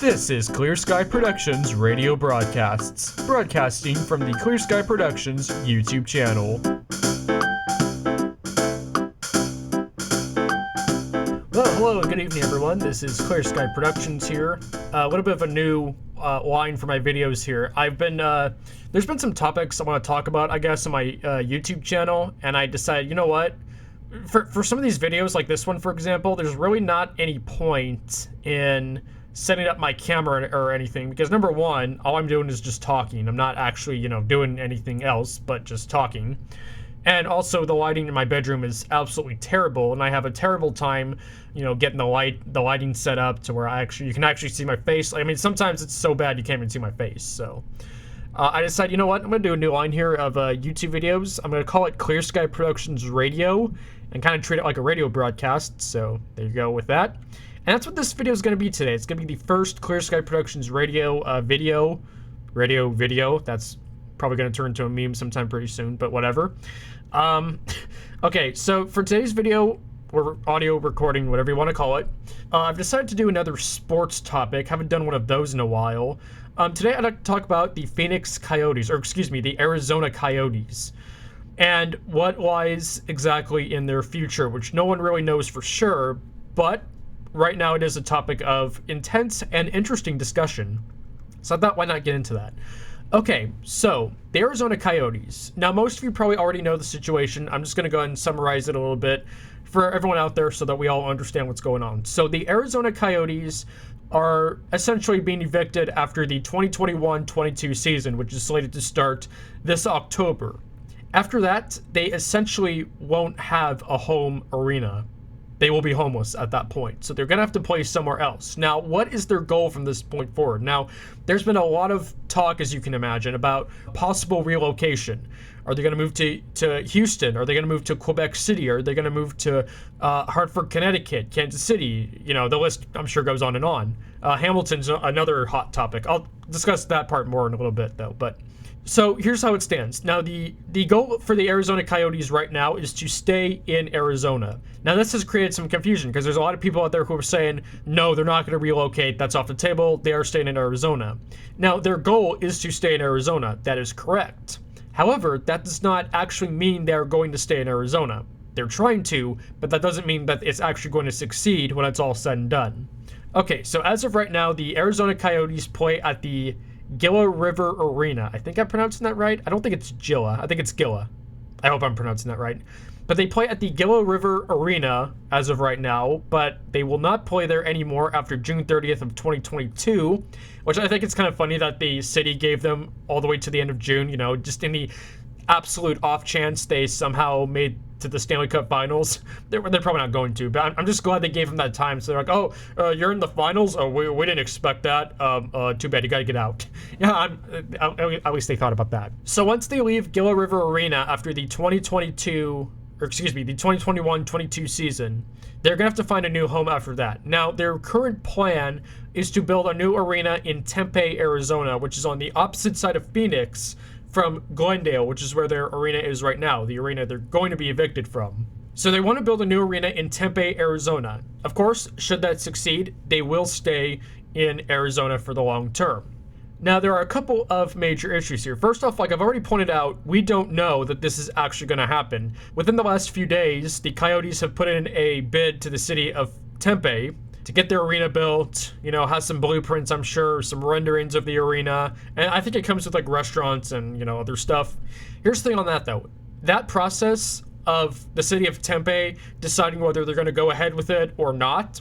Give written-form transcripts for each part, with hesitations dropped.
This is Clear Sky Productions radio broadcasts, broadcasting from the Clear Sky Productions YouTube channel. Well, hello and good evening, everyone. This is Clear Sky Productions here. A little bit of a new line for my videos here. There's been some topics I want to talk about, I guess, on my YouTube channel, and I decided, you know what? For some of these videos, like this one, for example, there's really not any point in setting up my camera or anything, because number one, all I'm doing is just talking. I'm not actually, doing anything else but just talking. And also the lighting in my bedroom is absolutely terrible, and I have a terrible time, getting the lighting set up to where you can actually see my face. I mean, sometimes it's so bad you can't even see my face. So I decided, you know what, I'm gonna do a new line here of YouTube videos. I'm gonna call it Clear Sky Productions Radio and kind of treat it like a radio broadcast. So there you go with that. And that's what this video is going to be today. It's going to be the first Clear Sky Productions radio video. That's probably going to turn into a meme sometime pretty soon, but whatever. Okay, so for today's video, or audio recording, whatever you want to call it, I've decided to do another sports topic. Haven't done one of those in a while. Today I'd like to talk about the the Arizona Coyotes, and what lies exactly in their future, which no one really knows for sure, but right now it is a topic of intense and interesting discussion. So I thought, why not get into that? Okay, so the Arizona Coyotes. Now, most of you probably already know the situation. I'm just going to go ahead and summarize it a little bit for everyone out there so that we all understand what's going on. So the Arizona Coyotes are essentially being evicted after the 2021-22 season, which is slated to start this October. After that, they essentially won't have a home arena. They will be homeless at that point. So they're going to have to play somewhere else. Now, what is their goal from this point forward? Now, there's been a lot of talk, as you can imagine, about possible relocation. Are they going to move to Houston? Are they going to move to Quebec City? Are they going to move to Hartford, Connecticut, Kansas City? The list, I'm sure, goes on and on. Hamilton's another hot topic. I'll discuss that part more in a little bit, though. So here's how it stands. Now, the goal for the Arizona Coyotes right now is to stay in Arizona. Now, this has created some confusion because there's a lot of people out there who are saying, no, they're not going to relocate. That's off the table. They are staying in Arizona. Now, their goal is to stay in Arizona. That is correct. However, that does not actually mean they're going to stay in Arizona. They're trying to, but that doesn't mean that it's actually going to succeed when it's all said and done. Okay, so as of right now, the Arizona Coyotes play at the Gila River Arena. I think I'm pronouncing that right. I don't think it's Gila. I think it's Gila. I hope I'm pronouncing that right. But they play at the Gila River Arena as of right now, but they will not play there anymore after June 30th of 2022, which I think it's kind of funny that the city gave them all the way to the end of June, just in the absolute off chance they somehow made to the Stanley Cup Finals. They're probably not going to, but I'm just glad they gave them that time. So they're like, oh, you're in the finals? Oh, we didn't expect that. Too bad, you got to get out. Yeah, at least they thought about that. So once they leave Gila River Arena after the 2021-22 season, they're going to have to find a new home after that. Now, their current plan is to build a new arena in Tempe, Arizona, which is on the opposite side of Phoenix from Glendale, which is where their arena is right now, the arena they're going to be evicted from. So they want to build a new arena in Tempe, Arizona. Of course, should that succeed, they will stay in Arizona for the long term. Now, there are a couple of major issues here. First off, like I've already pointed out, we don't know that this is actually going to happen. Within the last few days, the Coyotes have put in a bid to the city of Tempe to get their arena built, has some blueprints, I'm sure, some renderings of the arena, and I think it comes with like restaurants and, other stuff. Here's the thing on that, though. That process of the city of Tempe deciding whether they're going to go ahead with it or not,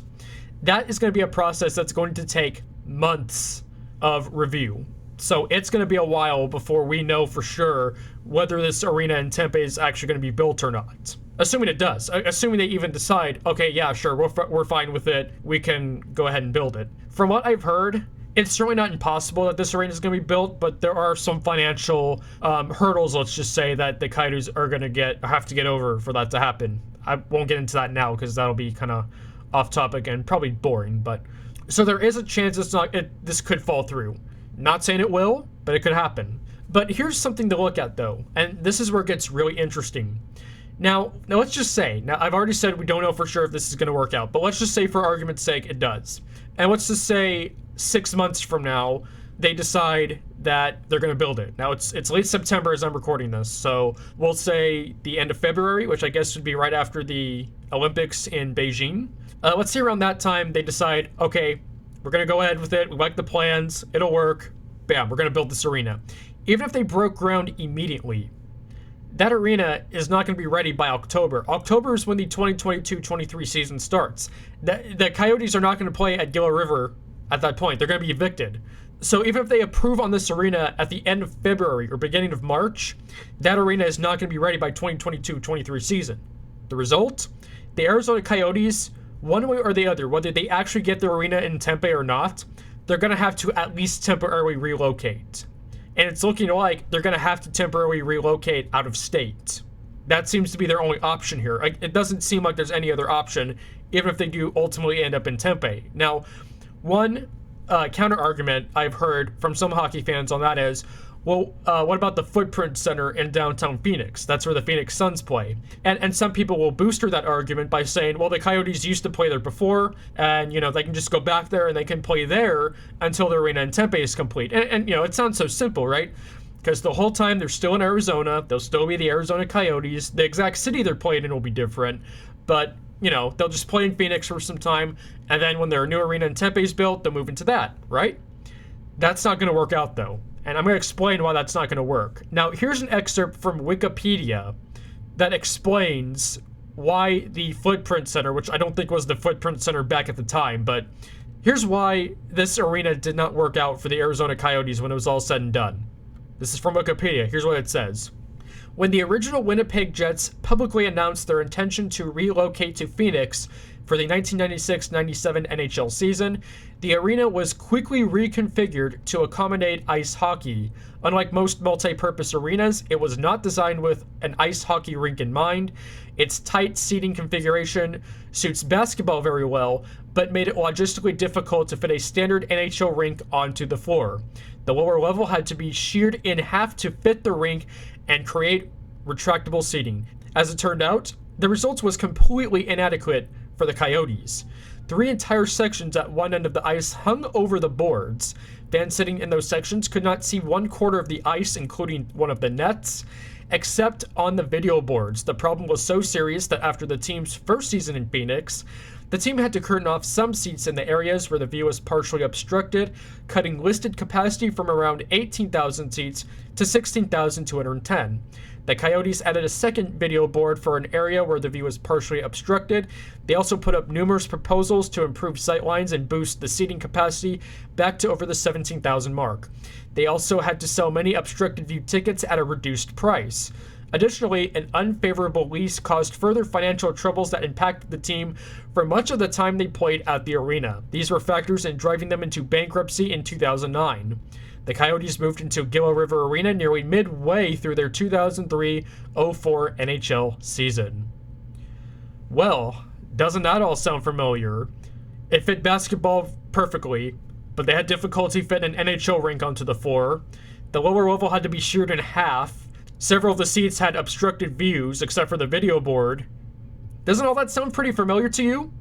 that is going to be a process that's going to take months of review. So it's going to be a while before we know for sure whether this arena in Tempe is actually going to be built or not. Assuming it does. Assuming they even decide, okay, yeah, sure, we're fine with it. We can go ahead and build it. From what I've heard, it's certainly not impossible that this arena is going to be built, but there are some financial hurdles, let's just say, that the Coyotes are going to have to get over for that to happen. I won't get into that now because that'll be kind of off topic and probably boring, but so there is a chance this could fall through. Not saying it will, but it could happen. But here's something to look at, though, and this is where it gets really interesting. Now let's just say, I've already said we don't know for sure if this is going to work out, but let's just say for argument's sake it does. And let's just say 6 months from now, they decide that they're going to build it. Now, it's late September as I'm recording this, so we'll say the end of February, which I guess would be right after the Olympics in Beijing. Let's say around that time they decide, okay, we're going to go ahead with it. We like the plans. It'll work. Bam, we're going to build this arena. Even if they broke ground immediately, that arena is not going to be ready by October. October is when the 2022-23 season starts. The Coyotes are not going to play at Gila River at that point. They're going to be evicted. So even if they approve on this arena at the end of February or beginning of March, that arena is not going to be ready by 2022-23 season. The result? The Arizona Coyotes, one way or the other, whether they actually get their arena in Tempe or not, they're going to have to at least temporarily relocate. And it's looking like they're going to have to temporarily relocate out of state. That seems to be their only option here. It doesn't seem like there's any other option, even if they do ultimately end up in Tempe. Now, one counter argument I've heard from some hockey fans on that is, well, what about the Footprint Center in downtown Phoenix? That's where the Phoenix Suns play. And some people will booster that argument by saying, well, the Coyotes used to play there before, and, they can just go back there and they can play there until the arena in Tempe is complete. And it sounds so simple, right? Because the whole time they're still in Arizona, they'll still be the Arizona Coyotes. The exact city they're playing in will be different, but they'll just play in Phoenix for some time, and then when their new arena in Tempe is built, they'll move into that, right? That's not going to work out, though, and I'm going to explain why that's not going to work. Now, here's an excerpt from Wikipedia that explains why the Footprint Center, which I don't think was the Footprint Center back at the time, but here's why this arena did not work out for the Arizona Coyotes when it was all said and done. This is from Wikipedia. Here's what it says. When the original Winnipeg Jets publicly announced their intention to relocate to Phoenix for the 1996-97 NHL season, the arena was quickly reconfigured to accommodate ice hockey. Unlike most multi-purpose arenas, it was not designed with an ice hockey rink in mind. Its tight seating configuration suits basketball very well, but made it logistically difficult to fit a standard NHL rink onto the floor. The lower level had to be sheared in half to fit the rink and create retractable seating. As it turned out, the result was completely inadequate for the Coyotes. 3 entire sections at one end of the ice hung over the boards. Fans sitting in those sections could not see 1/4 of the ice, including one of the nets, except on the video boards. The problem was so serious that after the team's first season in Phoenix, the team had to curtain off some seats in the areas where the view was partially obstructed, cutting listed capacity from around 18,000 seats to 16,210. The Coyotes added a second video board for an area where the view was partially obstructed. They also put up numerous proposals to improve sightlines and boost the seating capacity back to over the 17,000 mark. They also had to sell many obstructed view tickets at a reduced price. Additionally, an unfavorable lease caused further financial troubles that impacted the team for much of the time they played at the arena. These were factors in driving them into bankruptcy in 2009. The Coyotes moved into Gila River Arena nearly midway through their 2003-04 NHL season. Well, doesn't that all sound familiar? It fit basketball perfectly, but they had difficulty fitting an NHL rink onto the floor. The lower level had to be sheared in half. Several of the seats had obstructed views, except for the video board. Doesn't all that sound pretty familiar to you?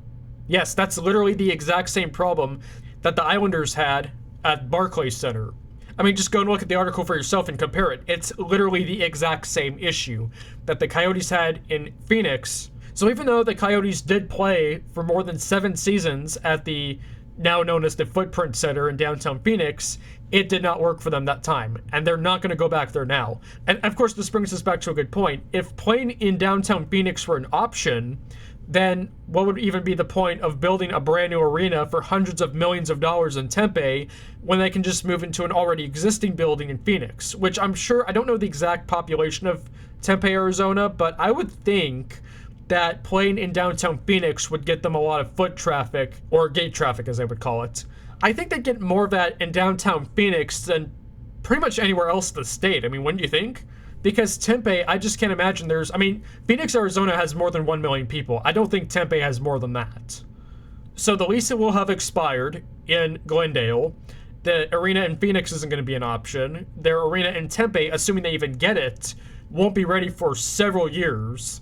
Yes, that's literally the exact same problem that the Islanders had at Barclays Center. I mean, just go and look at the article for yourself and compare it. It's literally the exact same issue that the Coyotes had in Phoenix. So even though the Coyotes did play for more than 7 seasons at the now known as the Footprint Center in downtown Phoenix, it did not work for them that time, and they're not going to go back there now. And of course, this brings us back to a good point. If playing in downtown Phoenix were an option, then what would even be the point of building a brand new arena for hundreds of millions of dollars in Tempe when they can just move into an already existing building in Phoenix, which I'm sure, I don't know the exact population of Tempe, Arizona, but I would think that playing in downtown Phoenix would get them a lot of foot traffic, or gate traffic as they would call it. I think they'd get more of that in downtown Phoenix than pretty much anywhere else in the state. I mean, wouldn't you think? Because Tempe, I just can't imagine Phoenix, Arizona has more than 1 million people. I don't think Tempe has more than that. So the lease will have expired in Glendale. The arena in Phoenix isn't going to be an option. Their arena in Tempe, assuming they even get it, won't be ready for several years.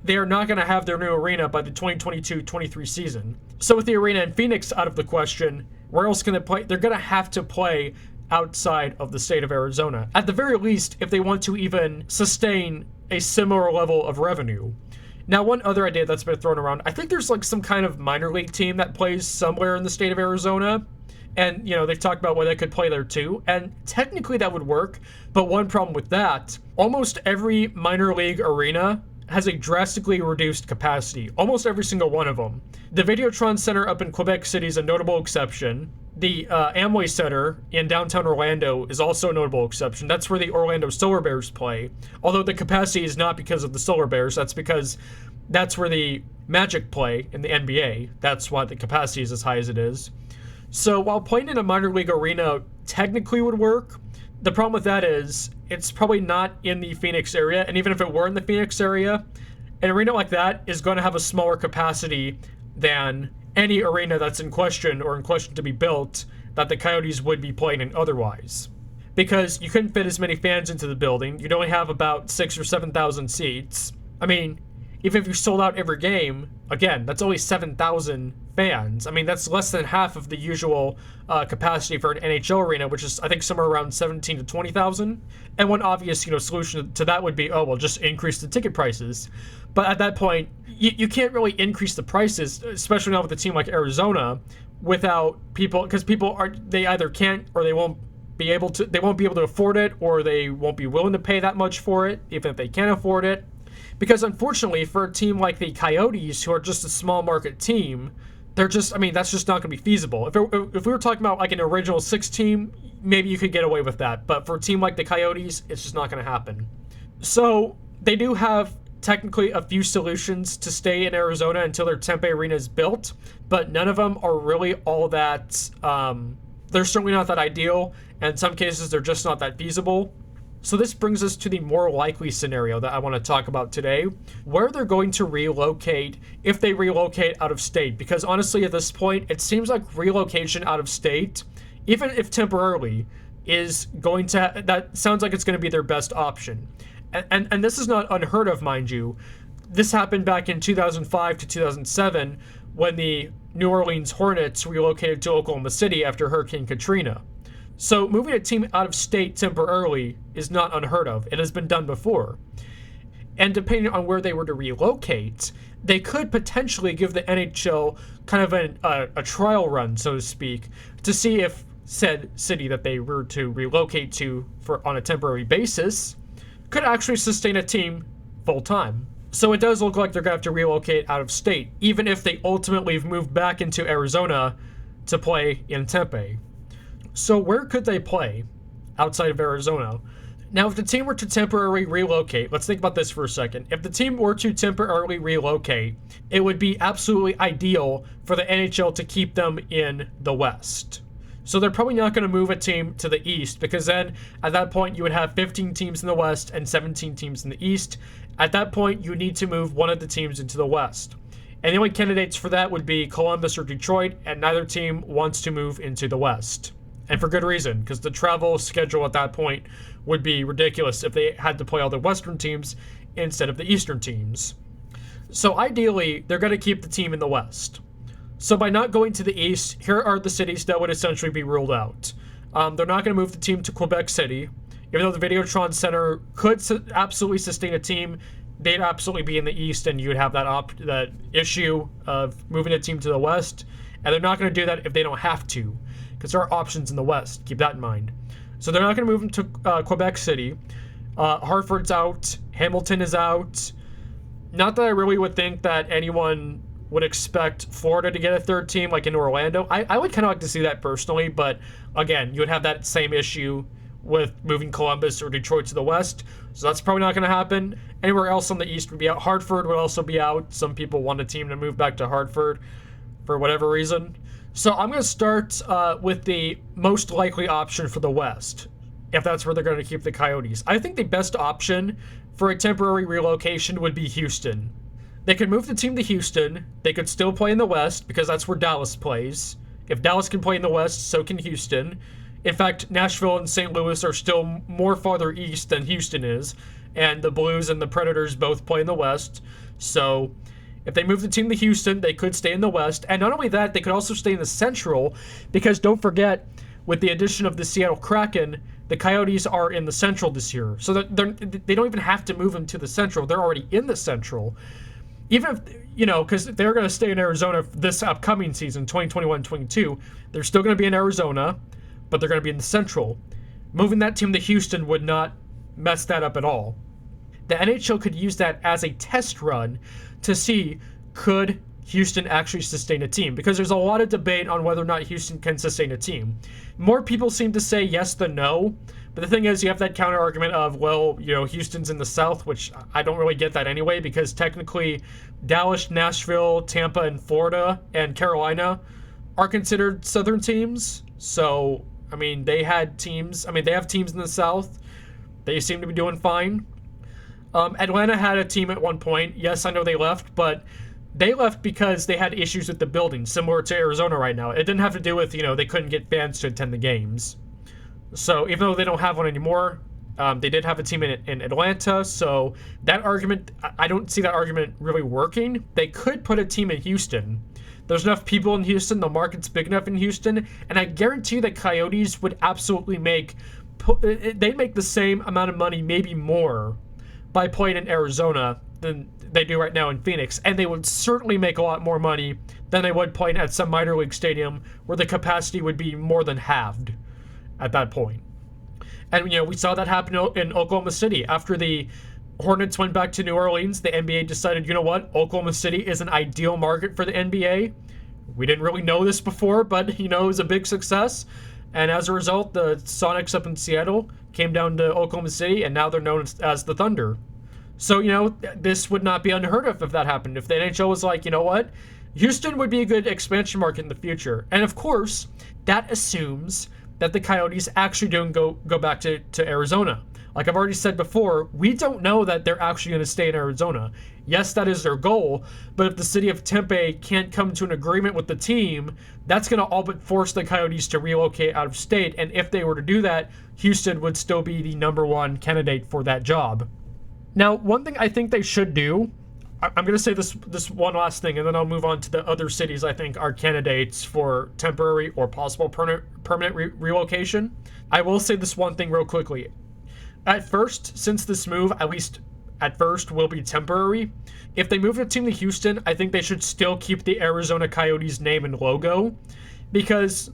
They are not going to have their new arena by the 2022-23 season. So with the arena in Phoenix out of the question, Where else can they play? They're going to have to play outside of the state of Arizona. At the very least, if they want to even sustain a similar level of revenue. Now, one other idea that's been thrown around, I think there's like some kind of minor league team that plays somewhere in the state of Arizona. And, they've talked about where they could play there too. And technically that would work. But one problem with that, almost every minor league arena has a drastically reduced capacity. Almost every single one of them. The Videotron Center up in Quebec City is a notable exception. The Amway Center in downtown Orlando is also a notable exception. That's where the Orlando Solar Bears play. Although the capacity is not because of the Solar Bears. That's because that's where the Magic play in the NBA. That's why the capacity is as high as it is. So while playing in a minor league arena technically would work, the problem with that is it's probably not in the Phoenix area. And even if it were in the Phoenix area, an arena like that is going to have a smaller capacity than any arena that's in question or in question to be built that the Coyotes would be playing in otherwise. Because you couldn't fit as many fans into the building. You'd only have about 6,000 or 7,000 seats. I mean, even if you sold out every game, again, that's only 7,000 fans. I mean, that's less than half of the usual capacity for an NHL arena, which is, I think, somewhere around 17 to 20,000. And one obvious, solution to that would be, just increase the ticket prices. But at that point, you can't really increase the prices, especially not with a team like Arizona, without people, because they either can't or they won't be able to afford it, or they won't be willing to pay that much for it, even if they can afford it. Because unfortunately, for a team like the Coyotes, who are just a small market team, that's just not going to be feasible. If we were talking about like an original 6 team, maybe you could get away with that. But for a team like the Coyotes, it's just not going to happen. So they do have technically a few solutions to stay in Arizona until their Tempe arena is built, but none of them are really all that, they're certainly not that ideal, and in some cases they're just not that feasible. So this brings us to the more likely scenario that I want to talk about today, where they're going to relocate if they relocate out of state. Because honestly, at this point, it seems like relocation out of state, even if temporarily, that sounds like it's going to be their best option. And this is not unheard of, mind you. This happened back in 2005 to 2007 when the New Orleans Hornets relocated to Oklahoma City after Hurricane Katrina. So moving a team out of state temporarily is not unheard of. It has been done before. And depending on where they were to relocate, they could potentially give the NHL kind of a trial run, so to speak, to see if said city that they were to relocate to on a temporary basis could actually sustain a team full-time. So it does look like they're going to have to relocate out of state, even if they ultimately move back into Arizona to play in Tempe. So where could they play outside of Arizona? Now, if the team were to temporarily relocate, let's think about this for a second. If the team were to temporarily relocate, it would be absolutely ideal for the NHL to keep them in the West. So they're probably not going to move a team to the East, because then at that point you would have 15 teams in the West and 17 teams in the East. At that point, you need to move one of the teams into the West. And the only candidates for that would be Columbus or Detroit, and neither team wants to move into the West. And for good reason, because the travel schedule at that point would be ridiculous if they had to play all the Western teams instead of the Eastern teams. So ideally, they're going to keep the team in the West. So by not going to the East, here are the cities that would essentially be ruled out. They're not going to move the team to Quebec City. Even though the Videotron Center could absolutely sustain a team, they'd absolutely be in the East, and you would have that issue of moving a team to the West. And they're not going to do that if they don't have to, because there are options in the West. Keep that in mind. So they're not going to move them to Quebec City. Hartford's out. Hamilton is out. Not that I really would think that anyone would expect Florida to get a third team like in Orlando. I would kind of like to see that personally, but again, you would have that same issue with moving Columbus or Detroit to the West, so that's probably not going to happen. Anywhere else on the East would be out. Hartford would also be out. Some people want a team to move back to Hartford for whatever reason. So I'm going to start with the most likely option for the West, if that's where they're going to keep the Coyotes. I think the best option for a temporary relocation would be Houston. They could move the team to Houston. They could still play in the West, because that's where Dallas plays. If Dallas can play in the West, so can Houston. In fact, Nashville and St. Louis are still more farther east than Houston is, and the Blues and the Predators both play in the West. So If they move the team to Houston, they could stay in the West. And not only that, they could also stay in the Central, because don't forget, with the addition of the Seattle Kraken, the Coyotes are in the Central this year. So they don't even have to move them to the Central. They're already in the Central. Even if, because they're going to stay in Arizona this upcoming season, 2021-22, they're still going to be in Arizona, but they're going to be in the Central. Moving that team to Houston would not mess that up at all. The NHL could use that as a test run to see, could Houston actually sustain a team? Because there's a lot of debate on whether or not Houston can sustain a team. More people seem to say yes than no, but the thing is, you have that counter argument of, well, Houston's in the South, which I don't really get that anyway, because technically Dallas, Nashville, Tampa, and Florida, and Carolina are considered Southern teams. So, they have teams in the South. They seem to be doing fine. Atlanta had a team at one point. Yes, I know they left, but they left because they had issues with the building, similar to Arizona right now. It didn't have to do with, they couldn't get fans to attend the games. So even though they don't have one anymore, they did have a team in Atlanta. So that argument, I don't see that argument really working. They could put a team in Houston. There's enough people in Houston. The market's big enough in Houston. And I guarantee that Coyotes would absolutely they'd make the same amount of money, maybe more, by playing in Arizona than they do right now in Phoenix. And they would certainly make a lot more money than they would playing at some minor league stadium where the capacity would be more than halved at that point. And, we saw that happen in Oklahoma City. After the Hornets went back to New Orleans, the NBA decided, you know what, Oklahoma City is an ideal market for the NBA. We didn't really know this before, but, it was a big success. And as a result, the Sonics up in Seattle came down to Oklahoma City, and now they're known as the Thunder. So, this would not be unheard of if that happened. If the NHL was like, you know what, Houston would be a good expansion market in the future. And of course, that assumes that the Coyotes actually don't go back to Arizona. Like I've already said before, we don't know that they're actually going to stay in Arizona. Yes, that is their goal, but if the city of Tempe can't come to an agreement with the team, that's going to all but force the Coyotes to relocate out of state. And if they were to do that, Houston would still be the number one candidate for that job. Now, one thing I think they should do, I'm going to say this one last thing, and then I'll move on to the other cities I think are candidates for temporary or possible permanent relocation. I will say this one thing real quickly. At first, since this move, at least at first, will be temporary, if they move the team to Houston, I think they should still keep the Arizona Coyotes name and logo, because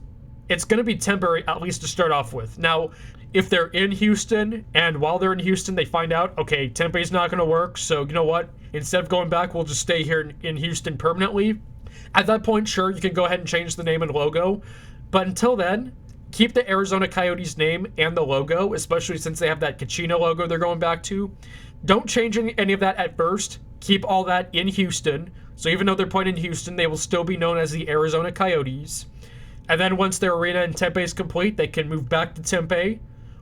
it's going to be temporary, at least to start off with. Now, if they're in Houston, and while they're in Houston, they find out, okay, Tempe's not going to work, so you know what? Instead of going back, we'll just stay here in Houston permanently. At that point, sure, you can go ahead and change the name and logo, but until then, keep the Arizona Coyotes name and the logo, especially since they have that Kachina logo they're going back to. Don't change any of that at first. Keep all that in Houston. So even though they're playing in Houston, they will still be known as the Arizona Coyotes. And then once their arena in Tempe is complete, they can move back to Tempe.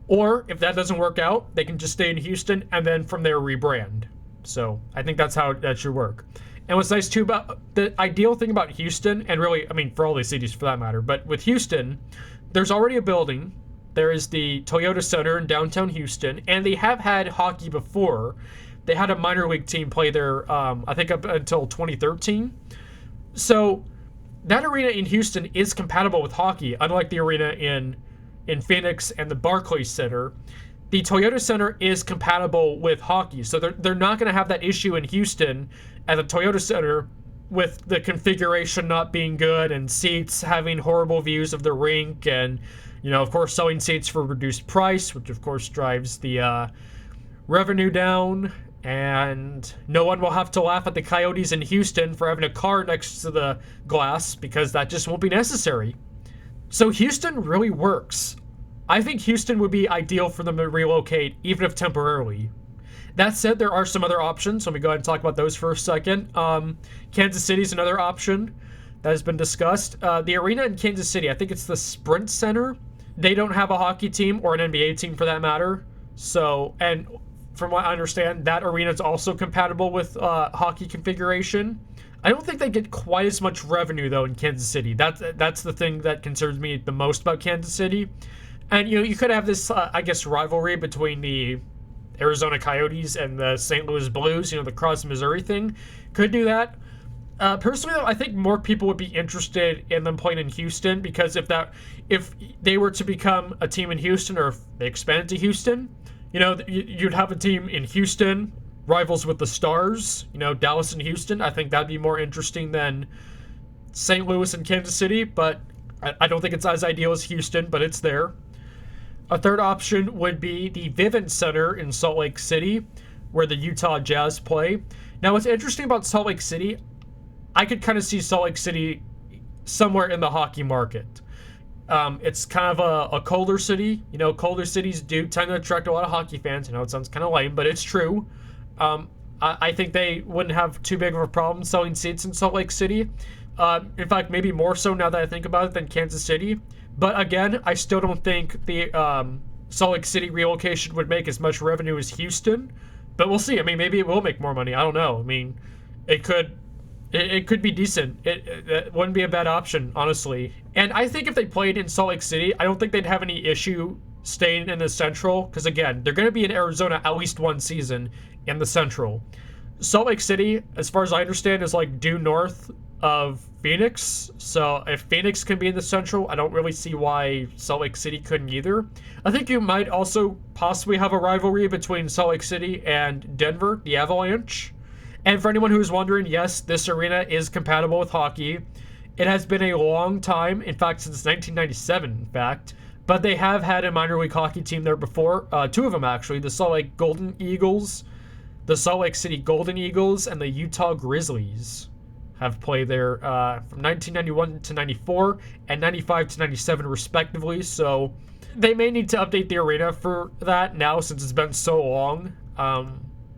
Or if that doesn't work out, they can just stay in Houston and then from there rebrand. So I think that's how that should work. And what's nice too about the ideal thing about Houston, and really, for all these cities for that matter, but with Houston, there's already a building. There is the Toyota Center in downtown Houston, and they have had hockey before. They had a minor league team play there, I think up until 2013. So that arena in Houston is compatible with hockey, unlike the arena in Phoenix and the Barclays Center. The Toyota Center is compatible with hockey, so they're not going to have that issue in Houston at the Toyota Center with the configuration not being good and seats having horrible views of the rink and, of course, selling seats for reduced price, which of course drives the revenue down, and no one will have to laugh at the Coyotes in Houston for having a car next to the glass because that just won't be necessary. So Houston really works. I think Houston would be ideal for them to relocate, even if temporarily. That said, there are some other options. Let me go ahead and talk about those for a second. Kansas City is another option that has been discussed. The arena in Kansas City, I think it's the Sprint Center. They don't have a hockey team or an NBA team for that matter. So, and from what I understand, that arena is also compatible with hockey configuration. I don't think they get quite as much revenue, though, in Kansas City. That's the thing that concerns me the most about Kansas City. And, you could have this, rivalry between the Arizona Coyotes and the St. Louis Blues, the cross Missouri thing. Could do that. Personally, though, I think more people would be interested in them playing in Houston, because if they were to become a team in Houston, or if they expanded to Houston, you'd have a team in Houston, rivals with the Stars, Dallas and Houston. I think that'd be more interesting than St. Louis and Kansas City, but I don't think it's as ideal as Houston, but it's there. A third option would be the Vivint Center in Salt Lake City, where the Utah Jazz play. Now, what's interesting about Salt Lake City, I could kind of see Salt Lake City somewhere in the hockey market. It's kind of a colder city. Colder cities do tend to attract a lot of hockey fans. I know it sounds kind of lame, but it's true. I think they wouldn't have too big of a problem selling seats in Salt Lake City. In fact, maybe more so now that I think about it than Kansas City. But again, I still don't think the Salt Lake City relocation would make as much revenue as Houston. But we'll see. I mean, maybe it will make more money. I don't know. I mean, it could be decent. It wouldn't be a bad option, honestly. And I think if they played in Salt Lake City, I don't think they'd have any issue staying in the Central. Because again, they're going to be in Arizona at least one season in the Central. Salt Lake City, as far as I understand, is like due north of Phoenix. So if Phoenix can be in the Central, I don't really see why Salt Lake City couldn't either. I think you might also possibly have a rivalry between Salt Lake City and Denver, the Avalanche. And for anyone who's wondering, yes, this arena is compatible with hockey. It has been a long time, in fact, since 1997, in fact. But they have had a minor league hockey team there before. Two of them, actually. The Salt Lake Golden Eagles, the Salt Lake City Golden Eagles, and the Utah Grizzlies have played there from 1991 to 94 and 95 to 97, respectively. So they may need to update the arena for that now, since it's been so long.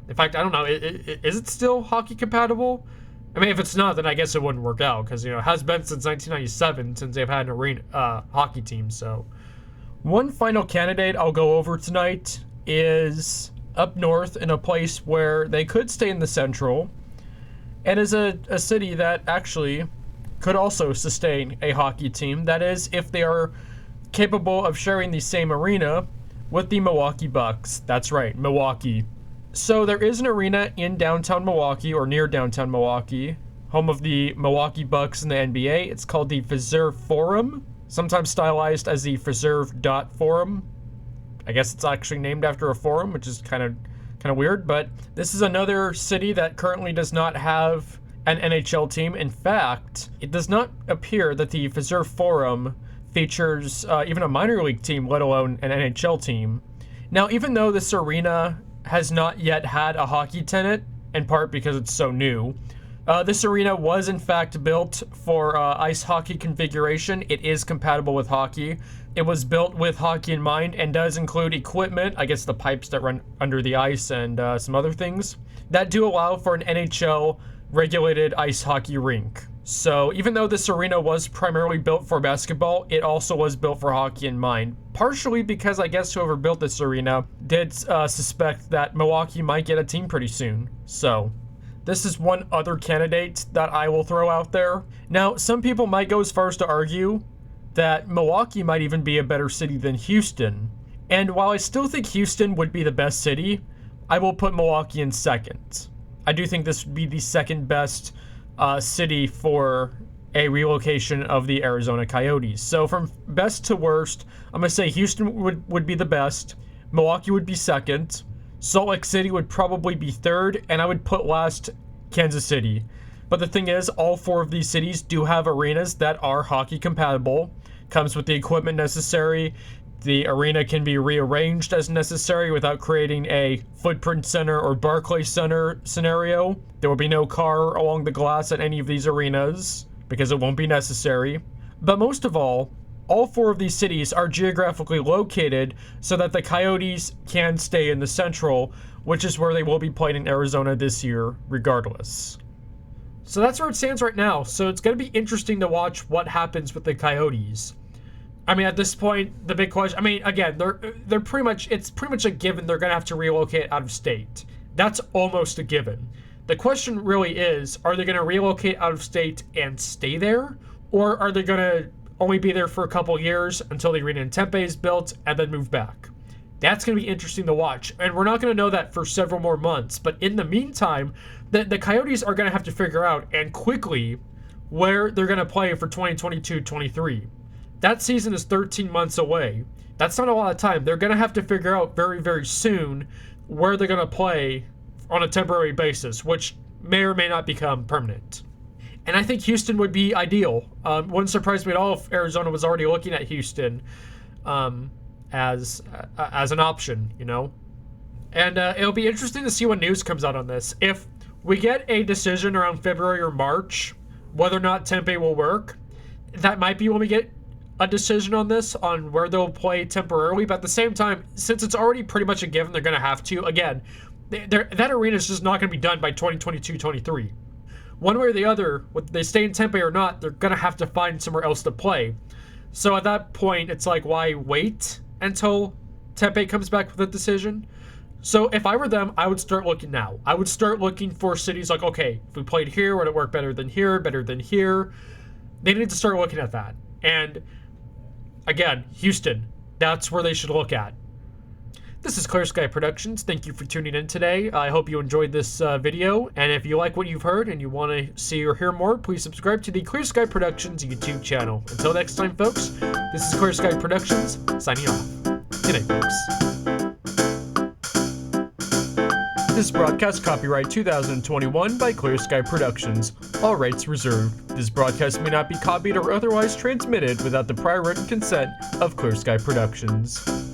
In fact, I don't know. Is it still hockey compatible? I mean, if it's not, then I guess it wouldn't work out, because it has been since 1997 since they've had an arena hockey team. So, one final candidate I'll go over tonight is up north in a place where they could stay in the Central, and is a city that actually could also sustain a hockey team. That is, if they are capable of sharing the same arena with the Milwaukee Bucks. That's right, Milwaukee. So there is an arena in downtown Milwaukee, or near downtown Milwaukee, home of the Milwaukee Bucks in the NBA. It's called the Fiserv Forum, sometimes stylized as the Fiserv.Forum. I guess it's actually named after a forum, which is kind of weird, but this is another city that currently does not have an NHL team. In fact, it does not appear that the Fiserv Forum features even a minor league team, let alone an NHL team. Now, even though this arena has not yet had a hockey tenant, in part because it's so new, this arena was in fact built for ice hockey configuration. It is compatible with hockey. It was built with hockey in mind and does include equipment, I guess the pipes that run under the ice and some other things, that do allow for an NHL regulated ice hockey rink. So even though this arena was primarily built for basketball, it also was built for hockey in mind. Partially because I guess whoever built this arena did suspect that Milwaukee might get a team pretty soon. So this is one other candidate that I will throw out there. Now, some people might go as far as to argue that Milwaukee might even be a better city than Houston. And while I still think Houston would be the best city, I will put Milwaukee in second. I do think this would be the second best city for a relocation of the Arizona Coyotes. So from best to worst, I'm going to say Houston would be the best, Milwaukee would be second, Salt Lake City would probably be third, and I would put last Kansas City. But the thing is, all four of these cities do have arenas that are hockey compatible, comes with the equipment necessary. The arena can be rearranged as necessary without creating a Footprint Center or Barclays Center scenario. There will be no car along the glass at any of these arenas because it won't be necessary. But most of all four of these cities are geographically located so that the Coyotes can stay in the Central, which is where they will be playing in Arizona this year regardless. So that's where it stands right now. So it's going to be interesting to watch what happens with the Coyotes. I mean, at this point, the big question, I mean, again, they're pretty much, it's pretty much a given they're going to have to relocate out of state. That's almost a given. The question really is, are they going to relocate out of state and stay there? Or are they going to only be there for a couple years until the arena in Tempe is built and then move back? That's going to be interesting to watch. And we're not going to know that for several more months. But in the meantime, the Coyotes are going to have to figure out, and quickly, where they're going to play for 2022-23. That season is 13 months away. That's not a lot of time. They're going to have to figure out very, very soon where they're going to play on a temporary basis, which may or may not become permanent. And I think Houston would be ideal. Wouldn't surprise me at all if Arizona was already looking at Houston as an option, you know? And it'll be interesting to see what news comes out on this. If we get a decision around February or March, whether or not Tempe will work, that might be when we get a decision on this, on where they'll play temporarily. But at the same time, since it's already pretty much a given they're going to have to, again, that arena is just not going to be done by 2022-23. One way or the other, whether they stay in Tempe or not, they're going to have to find somewhere else to play. So at that point, it's like, why wait until Tempe comes back with a decision? So if I were them, I would start looking now. I would start looking for cities like, okay, if we played here, would it work better than here, better than here? They need to start looking at that. And again, Houston, that's where they should look at. This is Clearsky Productions. Thank you for tuning in today. I hope you enjoyed this video. And if you like what you've heard and you want to see or hear more, please subscribe to the Clearsky Productions YouTube channel. Until next time, folks, this is Clearsky Productions, signing off. Good night, folks. This broadcast copyright 2021 by Clearsky Productions. All rights reserved. This broadcast may not be copied or otherwise transmitted without the prior written consent of Clearsky Productions.